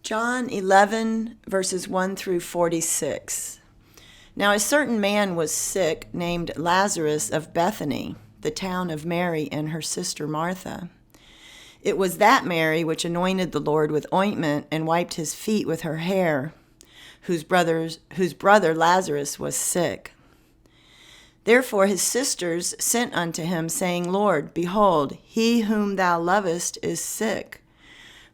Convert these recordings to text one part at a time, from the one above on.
John 11, verses 1 through 46. Now a certain man was sick, named Lazarus of Bethany, the town of Mary and her sister Martha. It was that Mary which anointed the Lord with ointment and wiped his feet with her hair, whose brother Lazarus was sick. Therefore his sisters sent unto him, saying, Lord, behold, he whom thou lovest is sick.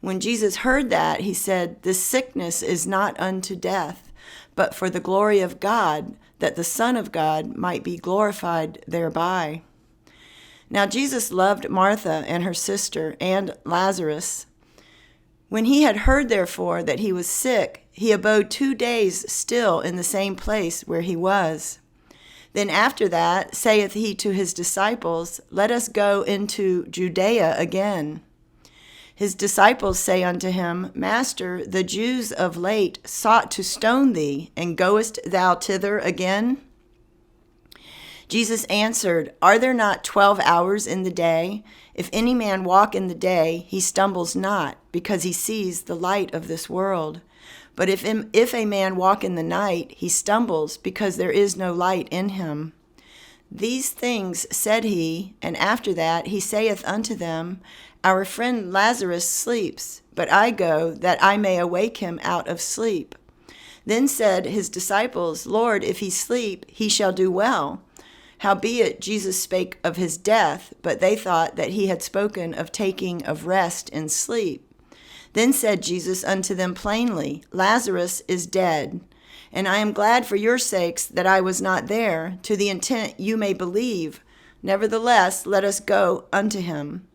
When Jesus heard that, he said, This sickness is not unto death, but for the glory of God, that the Son of God might be glorified thereby. Now Jesus loved Martha and her sister and Lazarus. When he had heard, therefore, that he was sick, he abode 2 days still in the same place where he was. Then after that saith he to his disciples, Let us go into Judea again. His disciples say unto him, Master, the Jews of late sought to stone thee, and goest thou thither again? Jesus answered, Are there not 12 hours in the day? If any man walk in the day, he stumbles not, because he sees the light of this world. But if a man walk in the night, he stumbles, because there is no light in him. These things said he, and after that he saith unto them, Our friend Lazarus sleeps, but I go that I may awake him out of sleep. Then said his disciples, Lord, if he sleep, he shall do well. Howbeit Jesus spake of his death, but they thought that he had spoken of taking of rest in sleep. Then said Jesus unto them plainly, Lazarus is dead. And I am glad for your sakes that I was not there, to the intent you may believe. Nevertheless, let us go unto him.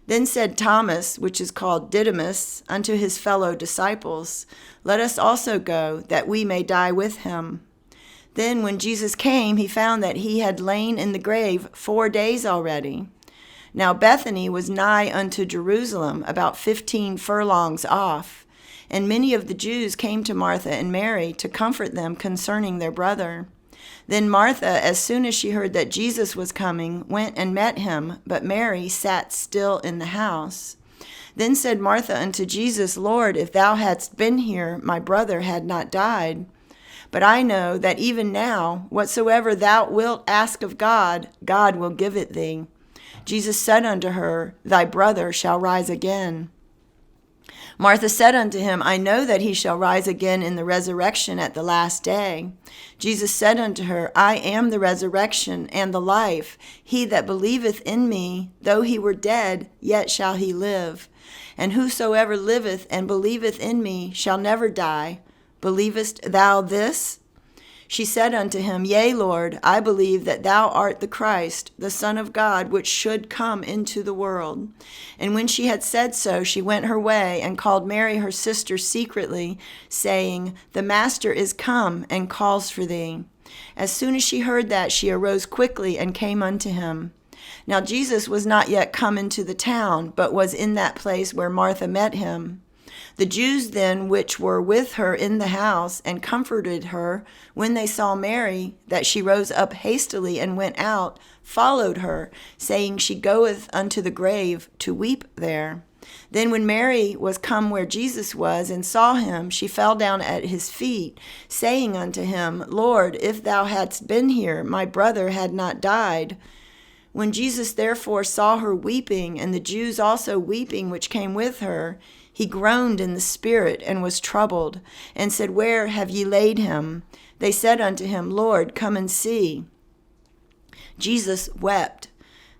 Then said Thomas, which is called Didymus, unto his fellow disciples, Let us also go, that we may die with him. Then when Jesus came, he found that he had lain in the grave 4 days already. Now Bethany was nigh unto Jerusalem, about 15 furlongs off. And many of the Jews came to Martha and Mary to comfort them concerning their brother. Then Martha, as soon as she heard that Jesus was coming, went and met him, but Mary sat still in the house. Then said Martha unto Jesus, Lord, if thou hadst been here, my brother had not died. But I know that even now, whatsoever thou wilt ask of God, God will give it thee. Jesus said unto her, Thy brother shall rise again. Martha said unto him, I know that he shall rise again in the resurrection at the last day. Jesus said unto her, I am the resurrection and the life. He that believeth in me, though he were dead, yet shall he live. And whosoever liveth and believeth in me shall never die. Believest thou this? She said unto him, Yea, Lord, I believe that thou art the Christ, the Son of God, which should come into the world. And when she had said so, she went her way, and called Mary her sister secretly, saying, The Master is come, and calls for thee. As soon as she heard that, she arose quickly, and came unto him. Now Jesus was not yet come into the town, but was in that place where Martha met him. The Jews then which were with her in the house and comforted her, when they saw Mary, that she rose up hastily and went out, followed her, saying, She goeth unto the grave to weep there. Then when Mary was come where Jesus was, and saw him, she fell down at his feet, saying unto him, Lord, if thou hadst been here, my brother had not died. When Jesus therefore saw her weeping, and the Jews also weeping which came with her, he groaned in the spirit, and was troubled, and said, Where have ye laid him? They said unto him, Lord, come and see. Jesus wept.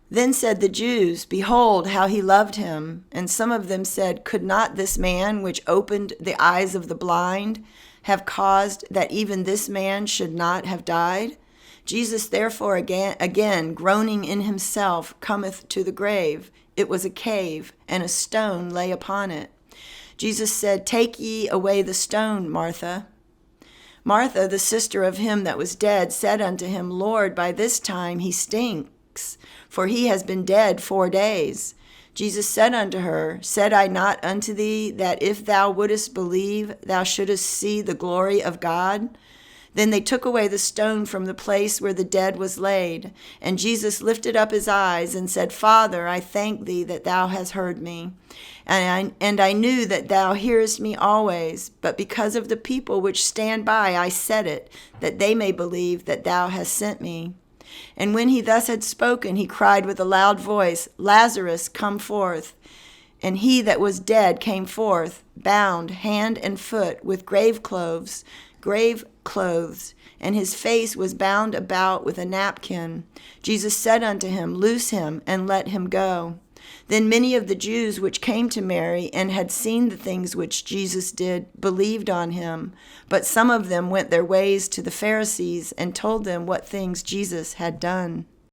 Then said the Jews, Behold, how he loved him. And some of them said, Could not this man, which opened the eyes of the blind, have caused that even this man should not have died? Jesus therefore again groaning in himself, cometh to the grave. It was a cave, and a stone lay upon it. Jesus said, Take ye away the stone, Martha. Martha, the sister of him that was dead, said unto him, Lord, by this time he stinks, for he has been dead 4 days. Jesus said unto her, Said I not unto thee, that if thou wouldest believe, thou shouldest see the glory of God? Then they took away the stone from the place where the dead was laid. And Jesus lifted up his eyes and said, Father, I thank thee that thou hast heard me. And I knew that thou hearest me always, but because of the people which stand by I said it, that they may believe that thou hast sent me. And when he thus had spoken, he cried with a loud voice, Lazarus, come forth. And he that was dead came forth, bound hand and foot with grave clothes, and his face was bound about with a napkin. Jesus said unto him, Loose him, and let him go. Then many of the Jews which came to Mary and had seen the things which Jesus did believed on him. But some of them went their ways to the Pharisees and told them what things Jesus had done.